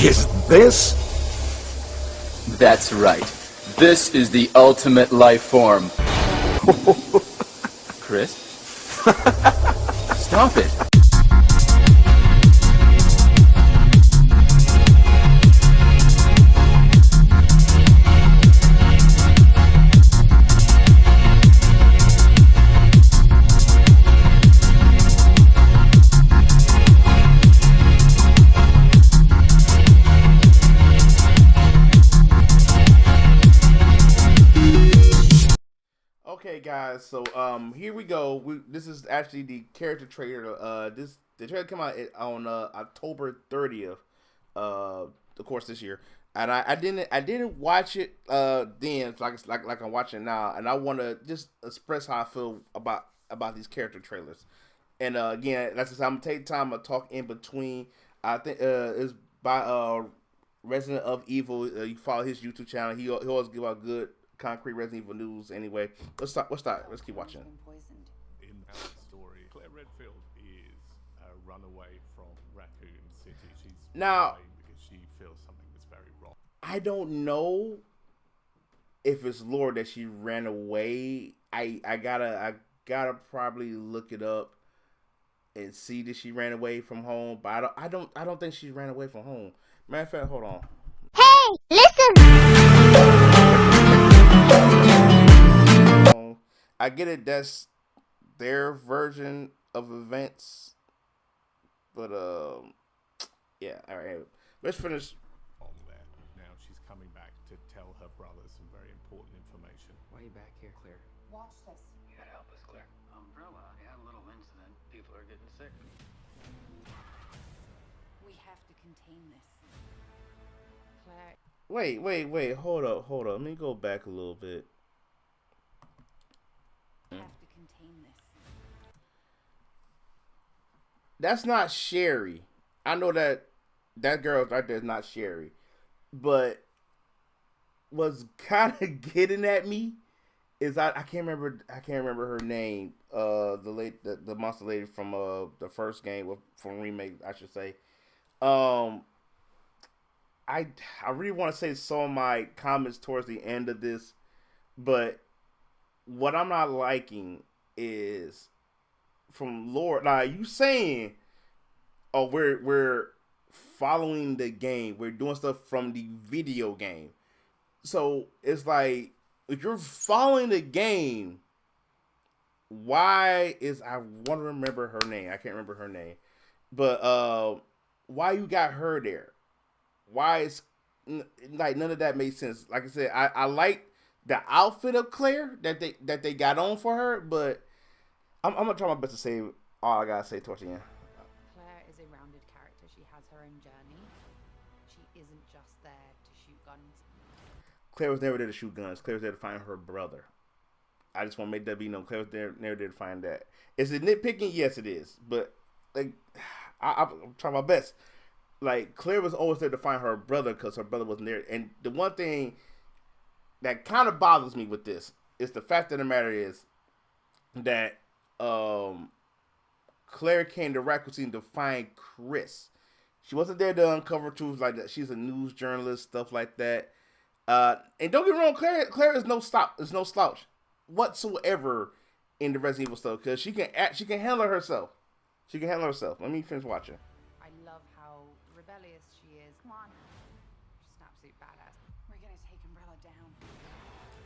is this? That's right. This is the ultimate life form. Chris? Stop it. Okay, guys. So here we go. This is actually the character trailer. The trailer came out on October 30th. Of course, this year, and I didn't watch it then like I'm watching now, and I want to just express how I feel about these character trailers. And again, that's just, I'm gonna take time to talk in between. I think it's by Resident of Evil. You follow his YouTube channel. He always give out good concrete Resident Evil news. Anyway, let's start. Let's keep watching. In that story, Claire Redfield is a runaway from Raccoon City. She's Now, running because she feels something is very wrong. I don't know if it's lore that she ran away. I gotta probably look it up and see that she ran away from home. But I don't think she ran away from home. Matter of fact, hold on. Hey, listen! I get it. That's their version of events, but yeah. All right, let's finish. On there. Now she's coming back to tell her brother some very important information. Why are you back here, Claire? Watch this. You gotta help us, Claire. Umbrella, I had a little incident. People are getting sick. We have to contain this. Claire. Wait. Hold up. Let me go back a little bit. We have to contain this. That's not Sherry. I know that girl right there is not Sherry, but what's kind of getting at me is I can't remember her name. The monster lady from the first game from remake, I should say. I really want to say some of my comments towards the end of this, but what I'm not liking is from Lord. Now you saying, oh, we're following the game. We're doing stuff from the video game. So it's like, if you're following the game, why is, I want to remember her name. I can't remember her name, but why you got her there? Why is, like, none of that made sense. Like I said, I like the outfit of Claire that they got on for her, but I'm gonna try my best to say all I gotta say towards the end. Claire is a rounded character. She has her own journey. She isn't just there to shoot guns. Claire was never there to shoot guns. Claire was there to find her brother. I just want to make that be known. Claire was never there to find that. Is it nitpicking? Yes, it is. But like, I'm trying my best. Like, Claire was always there to find her brother because her brother wasn't there. And the one thing that kind of bothers me with this is the fact of the matter is that Claire came to Raccoon City to find Chris. She wasn't there to uncover truths like that. She's a news journalist, stuff like that. And don't get me wrong, Claire is no slouch whatsoever in the Resident Evil stuff, because she can handle herself. She can handle herself. Let me finish watching. I love how rebellious she is. Come on. She's an absolute badass. We're gonna take Umbrella down.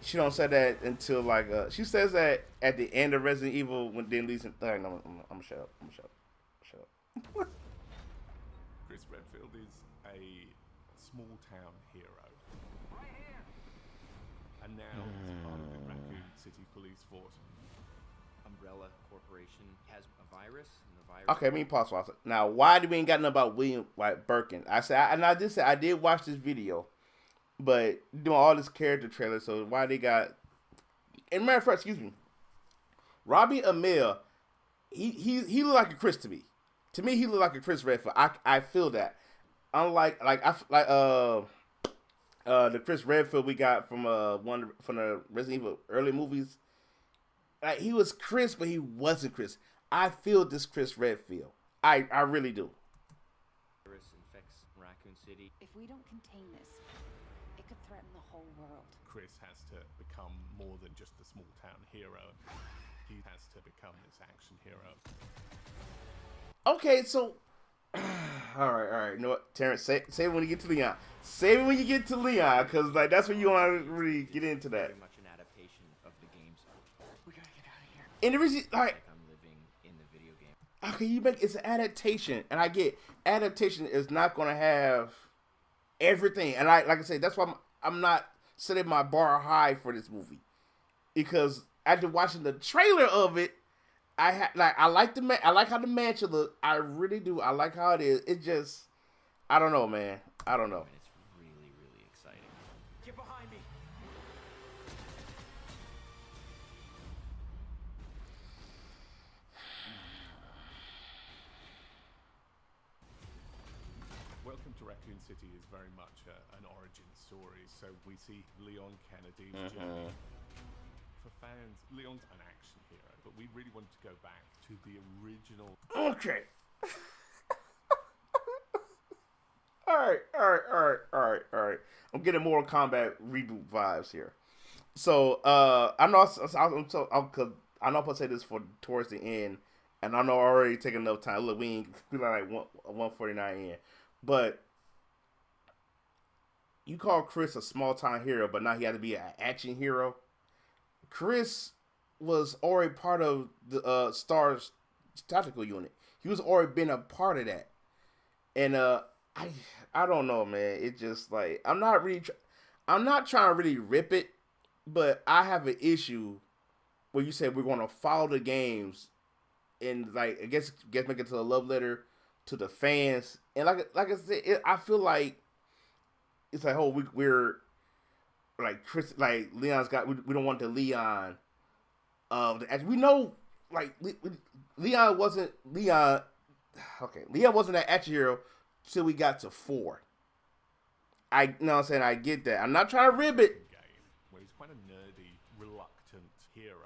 She don't say that until like she says that at the end of Resident Evil when then leaves. No, I'm gonna shut up. Shut up. Chris Redfield is a small town hero. And now he's part of the Raccoon City Police Force. Umbrella Corporation has a virus, and the virus... Okay, let me pause. Now, why do we ain't got nothing about William Birkin? I did watch this video, but doing all this character trailer, so why they got... And matter of fact, excuse me, Robbie Amell, he looked like a Chris to me. To me, he looked like a Chris Redfield. I feel that. Unlike the Chris Redfield we got from the Resident Evil early movies. Like, he was Chris, but he wasn't Chris. I feel this Chris Redfield. I really do. virus infects Raccoon City. If we don't contain this, it could threaten the whole world. Chris has to become more than just a small town hero. He has to become this action hero. Okay, so all right. You know what, Terrence? Say it when you get to Leon. Say it when you get to Leon, because like that's when you want to really get into that. Very much an adaptation of the games. We gotta get out of here. And the reason, like, Like I'm living in the video game. okay, you make it's an adaptation, and I get adaptation is not going to have everything, and like I said, that's why I'm not setting my bar high for this movie, because after watching the trailer of it, I like how the mansion look. I really do. I like how it is. It just, I don't know, man. I don't know. And it's really, really exciting. Get behind me. Welcome to Raccoon City is very much an origin story. So we see Leon Kennedy's journey. For fans, Leon's an action hero, but we really wanted to go back to the original. Okay. All right. I'm getting Mortal Kombat reboot vibes here. So, I know I'm going to say this for towards the end, and I know I'm already taking enough time. Look, we like 149 in, but you call Chris a small time hero, but now he had to be an action hero. Chris was already part of the Star's tactical unit. He was already been a part of that, and I don't know, man. It just like I'm not trying to really rip it, but I have an issue where you said we're going to follow the games, and like I guess make it to a love letter to the fans, and like I said, I feel like it's like we're like Chris, like Leon's got. We don't want the Leon. We know, like Leon wasn't Leon. Okay, Leon wasn't that action hero till we got to 4. I you know what I'm saying. I get that. I'm not trying to rib it. Game where he's quite a nerdy, reluctant hero.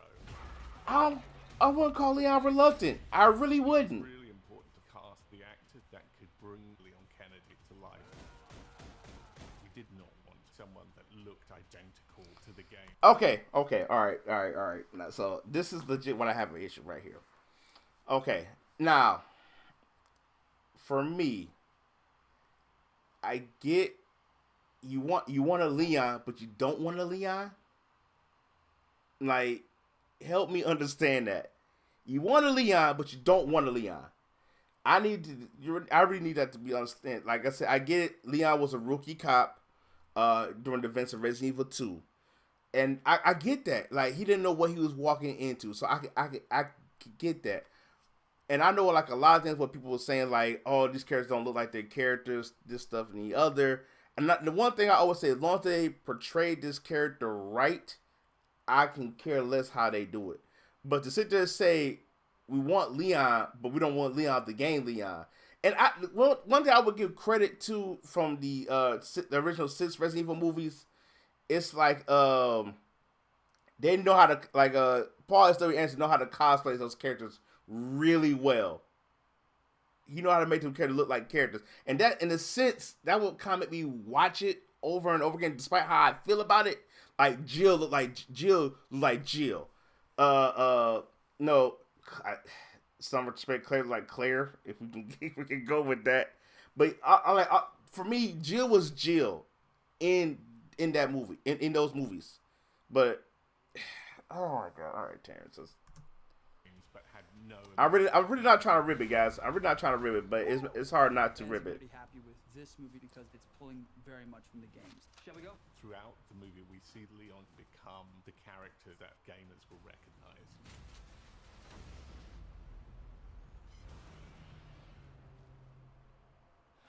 I wouldn't call Leon reluctant. I really wouldn't. Really important to cast the actor that could bring Leon Kennedy to life. We did not want someone that looked identical to the game. Okay. All right. Now, so this is legit when I have an issue right here. Okay. Now, for me, I get you want a Leon, but you don't want a Leon. Like, help me understand that. You want a Leon, but you don't want a Leon. I really need that to be understand. Like I said, I get it. Leon was a rookie cop during the events of Resident Evil 2. And I get that. Like, he didn't know what he was walking into. So I could get that. And I know, like, a lot of things what people were saying, like, oh, these characters don't look like their characters, this stuff and the other. And the one thing I always say, as long as they portray this character right, I can care less how they do it. But to sit there and say, we want Leon, but we don't want Leon the game Leon. And one thing I would give credit to from the original 6 Resident Evil movies, it's like they know how to, like, Paul S. W. Anderson know how to cosplay those characters really well. You know how to make them characters look like characters. And that, in a sense, that will kind of make me watch it over and over again, despite how I feel about it. Like, Jill look like Jill. No, some respect Claire like Claire, if we can go with that. But for me, Jill was Jill in that movie, in those movies. But oh my god! All right, Terrence. But had no. I'm really not trying to rib it, guys. I'm really not trying to rib it, but it's hard not to rib it. Pretty happy with this movie because it's pulling very much from the games. Shall we go? Throughout the movie, we see Leon become the character that gamers will recognize.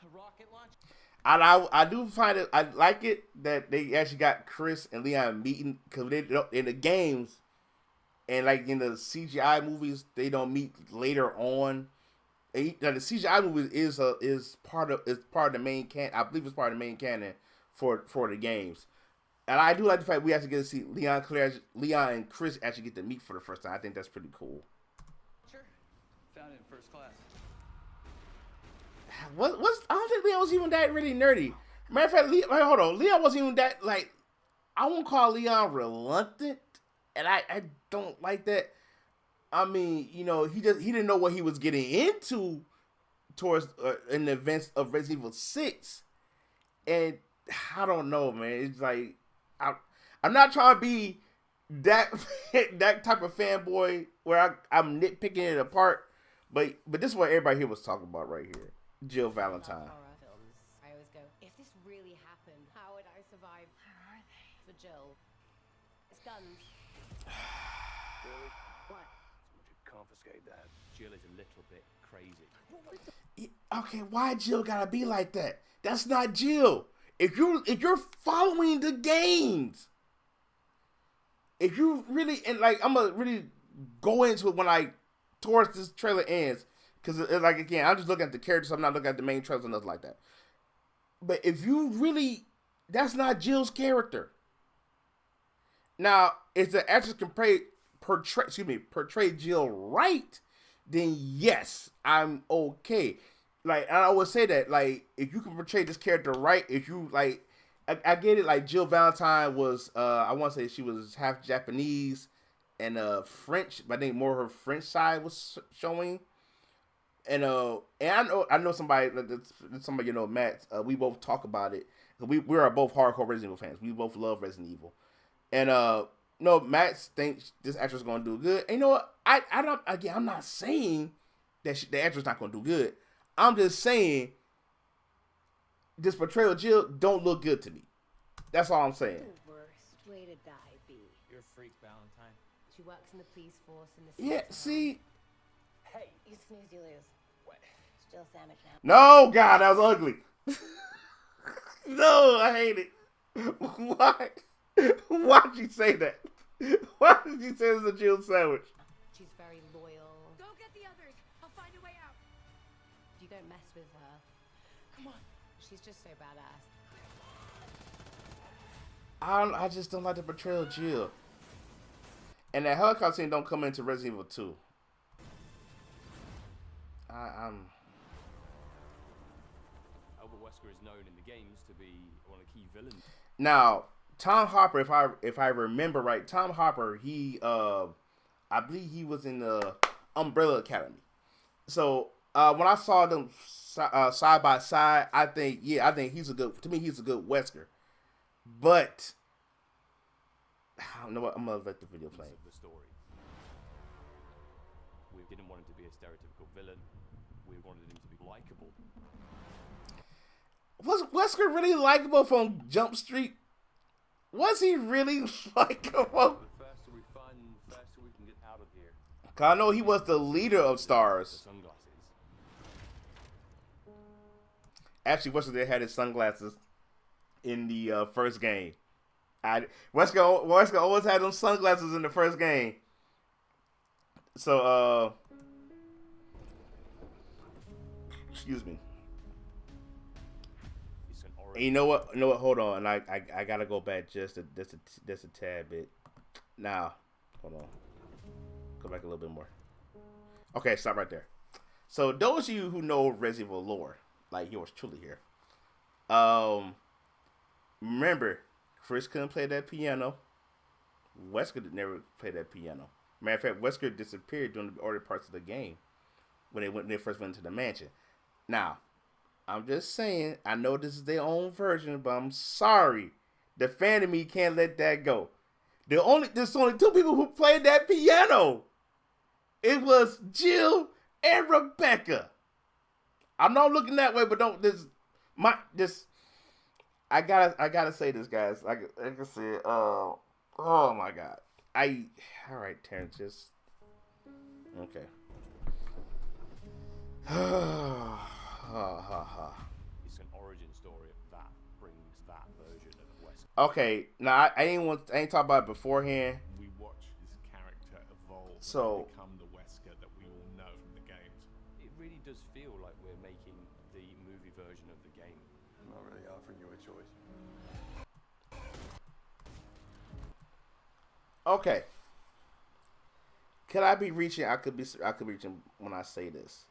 A rocket launch. And I do find it, I like it that they actually got Chris and Leon meeting, because they in the games and like in the CGI movies they don't meet later on. And the CGI movie is part of the main canon. I believe it's part of the main canon for the games. And I do like the fact we actually get to see Leon and Chris actually get to meet for the first time. I think that's pretty cool. Sure. Found it in first class. what's I don't think Leon was even that really nerdy. Matter of fact, hold on, Leon wasn't even that like. I won't call Leon reluctant, and I don't like that. I mean, you know, he didn't know what he was getting into towards in the events of Resident Evil 6, and I don't know, man. It's like I'm not trying to be that that type of fanboy where I'm nitpicking it apart, but this is what everybody here was talking about right here. Jill Valentine. Horror films. I always go, if this really happened, how would I survive? Where are they? For Jill. It's guns. Really? What? Someone should confiscate that. Jill is a little bit crazy. Okay, why Jill gotta be like that? That's not Jill. If you're following the games, if you really and like I'm gonna really go into it when towards this trailer ends, because like again I'm just looking at the characters. I'm not looking at the main trailers or nothing like that. But if you really, that's not Jill's character. Now, if the actress can portray Jill right, then yes, I'm okay. Like, and I would say that, like, if you can portray this character right, if you, like, I get it, like, Jill Valentine was, I want to say she was half Japanese and French, but I think more her French side was showing. And I know somebody, you know, Matt, we both talk about it. We are both hardcore Resident Evil fans. We both love Resident Evil. And, no, Matt thinks this actress is going to do good. And you know what? I'm not saying that the actress not going to do good. I'm just saying this portrayal of Jill don't look good to me. That's all I'm saying. The worst way to die, B. You're a freak, Valentine. She works in the police force in the Yeah, town. see? Hey, You snooze, you lose. what? Jill sandwich now. No, God, that was ugly. No, I hate it. Why? Why'd you say that? Why did you say it's a Jill sandwich? She's very loyal. Go get the others. I'll find a way out. You don't mess with her. Come on. She's just so badass. I just don't like the portrayal of Jill. And that helicopter scene don't come into Resident Evil 2. I'm... Albert Wesker is known in the games to be one of the key villains. Now, Tom Hopper, if I remember right, Tom Hopper, he I believe he was in the Umbrella Academy. So when I saw them side by side, I think he's a good Wesker. But I don't know what, I'm gonna let the video play. Of the story. We didn't want him to be a stereotypical villain. We wanted him to be likable. Was Wesker really likable from Jump Street? Was he really likable? The faster we find, the faster we can get out of here. 'Cause I know he was the leader of The Stars. sunglasses. Actually, Wesker had his sunglasses in the first game. Wesker always had them sunglasses in the first game. So, excuse me. It's an And you know what? Hold on. I gotta go back just a tad bit. Now, hold on. Go back a little bit more. Okay, stop right there. So those of you who know Resident Evil lore, like yours truly here, remember Chris couldn't play that piano. Wesker never played that piano. Matter of fact, Wesker disappeared during the early parts of the game when they first went into the mansion. Now, I'm just saying, I know this is their own version, but I'm sorry. The fan of me can't let that go. There's only two people who played that piano. It was Jill and Rebecca. I'm not looking that way, but I gotta say this, guys. Like I said, oh my God. All right, Terrence, just okay. It's an origin story that brings that version of Wesker. Okay, now I ain't talk about it beforehand. We watch his character evolve So- and become the Wesker that we all know from the games. It really does feel like we're making the movie version of the game. I'm not really offering you a choice. Okay. Could I be reaching? I could be reaching when I say this.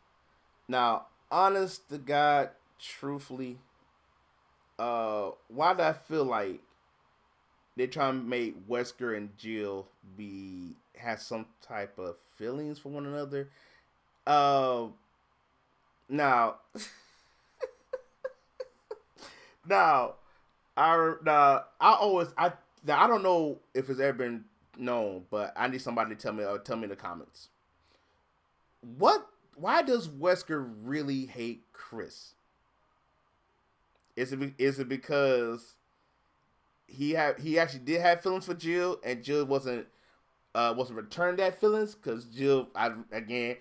Now, honest to God, truthfully, why do I feel like they're trying to make Wesker and Jill have some type of feelings for one another? Now, now, I don't know if it's ever been known, but I need somebody to tell me in the comments. Why does Wesker really hate Chris? Is it because he actually did have feelings for Jill, and Jill wasn't returning that feelings? Because Jill, again,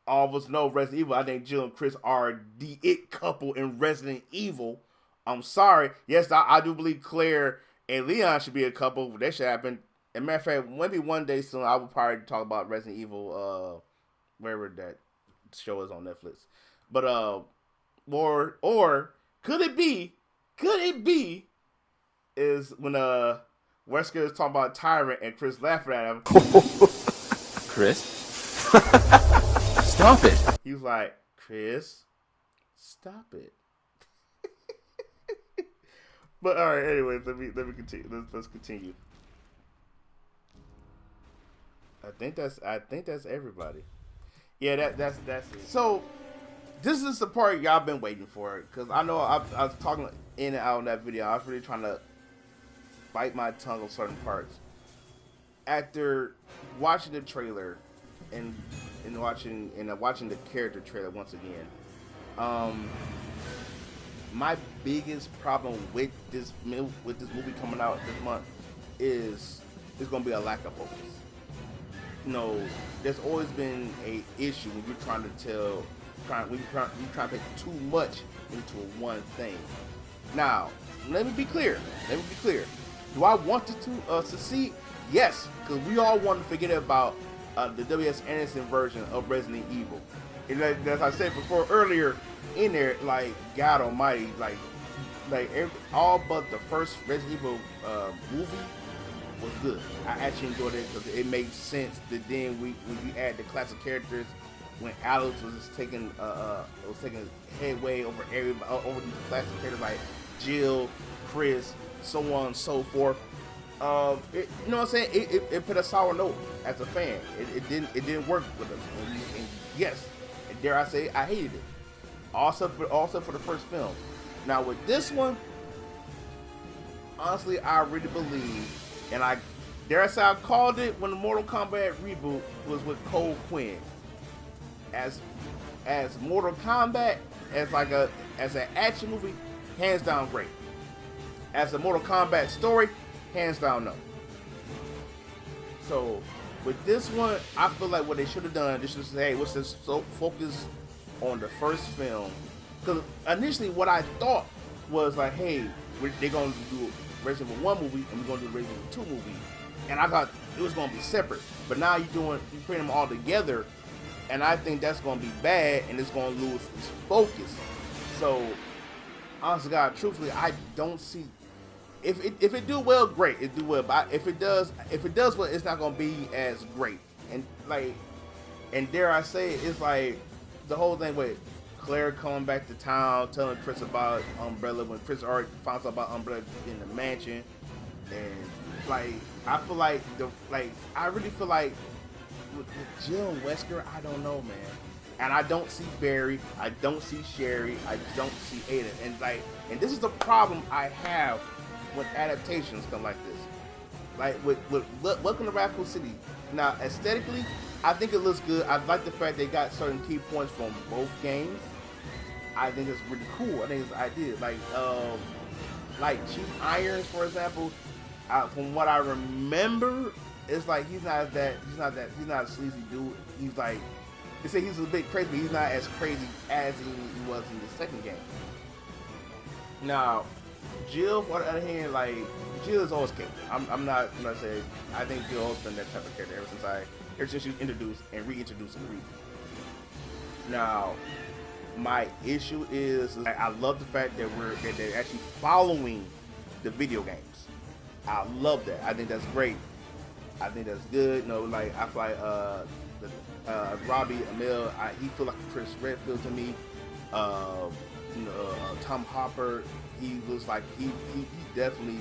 all of us know Resident Evil. I think Jill and Chris are the it couple in Resident Evil. I'm sorry. Yes, I do believe Claire and Leon should be a couple. That should happen. As a matter of fact, maybe one day soon I will probably talk about Resident Evil, wherever that show is on Netflix. But or could it be is when Wesker is talking about Tyrant and Chris laughing at him. Chris? Stop it. He was like, Chris, stop it. But all right, anyways, let me continue. Let's continue. I think that's everybody. Yeah, that's it. So this is the part y'all been waiting for, because I know I was talking in and out in that video. I was really trying to bite my tongue on certain parts. After watching the trailer and watching the character trailer once again, my biggest problem with this movie coming out this month is going to be a lack of focus. You know, there's always been a issue when you're trying to put too much into one thing. Now, let me be clear. Do I want it to succeed? Yes, because we all want to forget about the W.S. Anderson version of Resident Evil. And as I said before earlier in there, like, God Almighty, all but the first Resident Evil movie was good. I actually enjoyed it because it made sense. That then when you add the classic characters, when Alex was taking headway over over these classic characters like Jill, Chris, so on and so forth. You know what I'm saying? It put a sour note as a fan. It didn't work with us. And yes, and dare I say, I hated it. Also for the first film. Now with this one, honestly, I really believe, and I dare I say I called it when the Mortal Kombat reboot was with Cole Quinn. As Mortal Kombat, as an action movie, hands down great. As a Mortal Kombat story, hands down no. So with this one, I feel like what they should have done, they should say, hey, let's just focus on the first film. Because initially what I thought was like, hey, they're going to do Resident Evil 1 movie and we're going to do Resident Evil 2 movie. And I thought it was going to be separate. But now you're putting them all together, and I think that's going to be bad and it's going to lose its focus. So, honestly, God, truthfully, I don't see. If it do well, great, it do well. But if it does well, it's not going to be as great. And dare I say, it's like the whole thing with Claire coming back to town, telling Chris about Umbrella when Chris already found out about Umbrella in the mansion, and I feel like I really feel like with Jill and Wesker, I don't know, man. And I don't see Barry, I don't see Sherry, I don't see Ada, and this is the problem I have when adaptations come like this. Like with Welcome to Raccoon City. Now aesthetically, I think it looks good. I like the fact they got certain key points from both games. I think it's really cool. I think it's ideal. Like Chief Irons, for example. From what I remember, it's like he's not a sleazy dude. He's like, they say he's a bit crazy, but he's not as crazy as he was in the second game. Now, Jill, on the other hand, like, Jill is always capable. I'm not gonna say, I think Jill has been that type of character ever since she was introduced and reintroduced in the reboot. Now, my issue is I love the fact that they're actually following the video games. I love that. I think that's great. I think that's good. You know, like I feel like Robbie Amell, he feel like Chris Redfield to me. Tom Hopper, he looks like he definitely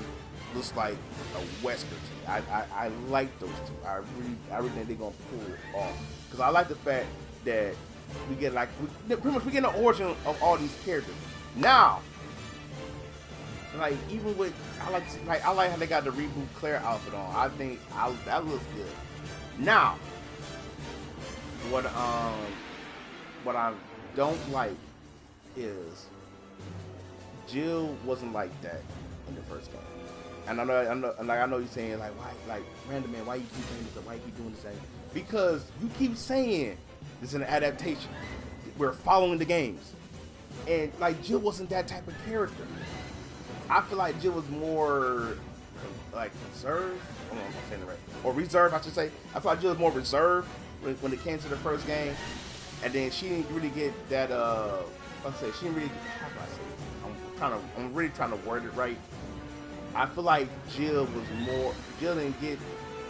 looks like a Wesker to me. I like those two. I really think they're gonna pull it off because I like the fact that we get pretty much we get an origin of all these characters now. Like even with I like how they got the reboot Claire outfit on. I think that looks good. Now, what I don't like is Jill wasn't like that in the first game. And I know you're saying like why, like Random Man, why you keep saying this? Why you keep doing this? Because you keep saying this is an adaptation. We're following the games, and like Jill wasn't that type of character. I feel like Jill was more like reserved. I don't know if I'm saying it right, or reserved, I should say. I feel like Jill was more reserved when it came to the first game, and then she didn't really get that. She didn't really. How do I say it? I'm really trying to word it right. I feel like Jill didn't get,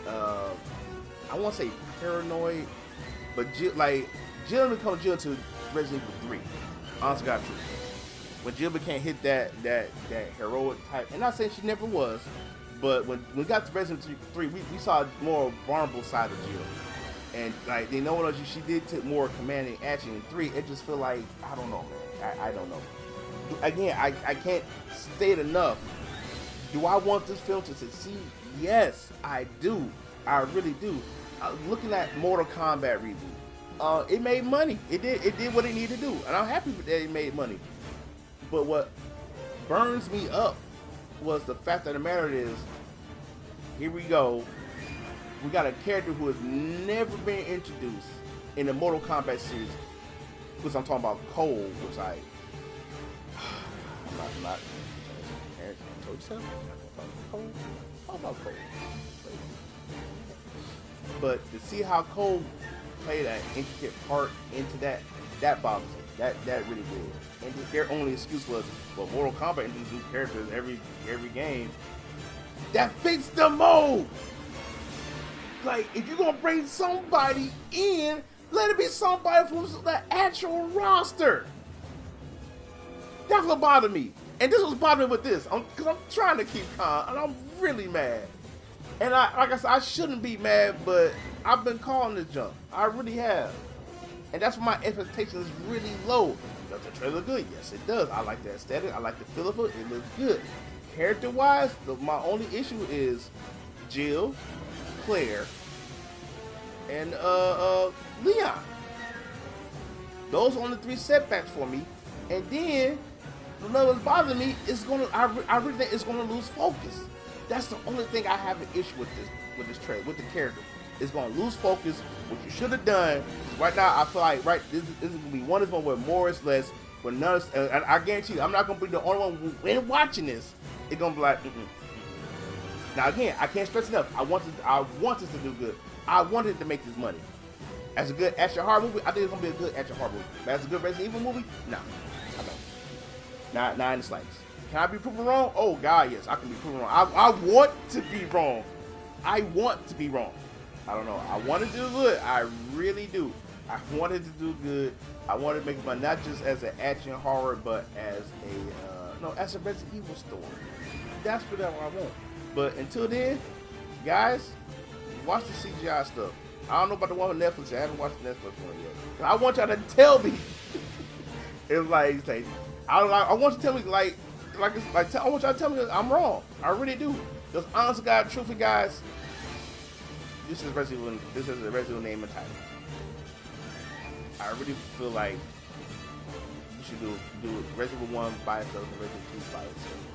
I won't say paranoid, but Jill didn't become Jill to Resident Evil 3. Honestly, got true. When Jill became hit that heroic type, and not saying she never was, but when we got to Resident Evil 3, we saw a more vulnerable side of Jill. And like they know what she did take more commanding action in 3. It just feel like I don't know, man. I don't know. Again, I can't state enough. Do I want this film to succeed? Yes, I do. I really do. Looking at Mortal Kombat reboot, it made money. It did what it needed to do, and I'm happy that it made money. But what burns me up was the fact of the matter is, here we go. We got a character who has never been introduced in the Mortal Kombat series, which I'm talking about Cole, which I'm not. Cole. But to see how Cole played an intricate part into that bothers me. That really did. And their only excuse was, well, Mortal Kombat introduces new characters every game. That fits the mold. Like, if you're gonna bring somebody in, let it be somebody from the actual roster. That's what bothered me. And this was bothering me with this, because I'm trying to keep calm, and I'm really mad. And like I said, I shouldn't be mad, but I've been calling this junk. I really have. And that's why my expectations is really low. Does the trailer look good? Yes, it does. I like the aesthetic. I like the feel of it. It looks good. Character-wise, my only issue is Jill, Claire, and Leon. Those are only 3 setbacks for me. And then what's bothering me is I really think it's gonna lose focus. That's the only thing I have an issue with this trailer, with the character. It's gonna lose focus, which you should have done. Right now, I feel like this is gonna be one where more is less. But none, and I guarantee you, I'm not gonna be the only one when watching this. It's gonna be like, Now again, I can't stress enough. I want this to do good. I wanted to make this money. As a good action horror movie, I think it's gonna be a good action horror movie. But as a good Resident Evil movie, no, I don't. Not in the slightest. Can I be proven wrong? Oh God, yes, I can be proven wrong. I want to be wrong. I want to be wrong. I don't know. I want to do good. I really do. I wanted to do good. I wanted to make money, not just as an action horror, but as as a Resident Evil story. That's what I want. But until then, guys, watch the CGI stuff. I don't know about the one on Netflix. I haven't watched the Netflix one yet. I want y'all to tell me. It's like, I want you to tell me, I want y'all to tell me I'm wrong. I really do. Because honest to God, truthfully, guys, this is a Resident Evil name and title. I really feel like you should do Resident Evil 1 by itself and Resident Evil 2 by itself.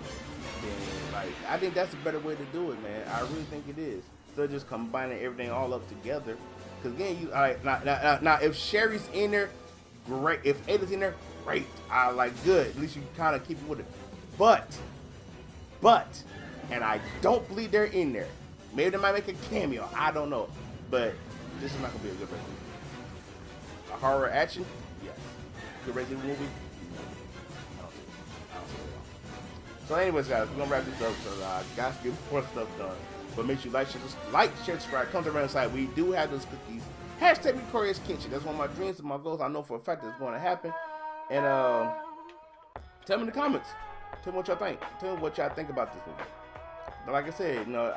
And I think that's a better way to do it, man. I really think it is. Instead of just combining everything all up together. Because again, now if Sherry's in there, great. If Ada's in there, great. I like good. At least you can kind of keep it with it. But, and I don't believe they're in there. Maybe they might make a cameo. I don't know. But this is not going to be a good Resident Evil. A horror action? Yes. Good Resident Evil movie? No. I don't see it. So anyways, guys, we're going to wrap this up. So guys, get more stuff done. But make sure you share, subscribe. Come to the side. We do have those cookies. #Victoria's Kitchen. That's one of my dreams and my goals. I know for a fact that's going to happen. And tell me in the comments. Tell me what y'all think. Tell me what y'all think about this movie. But like I said, you know,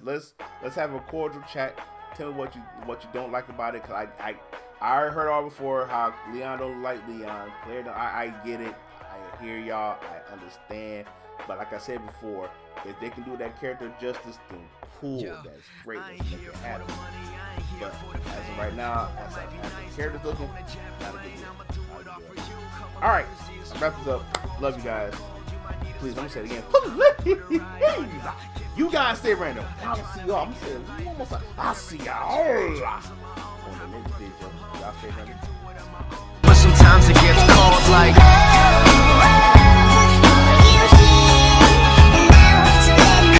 let's have a cordial chat. Tell me what you don't like about it. Cause I already heard all before how Leon don't like Leon. Claire, I get it. I hear y'all. I understand. But like I said before, if they can do that character justice, then cool. That's great. Let's make it happen. But as of right now, as the character's looking, not a big deal. All right, wrap this up. Love you guys. Please, I'm gonna say it again. You guys stay random. I'll see y'all. I'm gonna say it one more time. I'll see y'all on the next video. Y'all stay random. But sometimes it gets cold like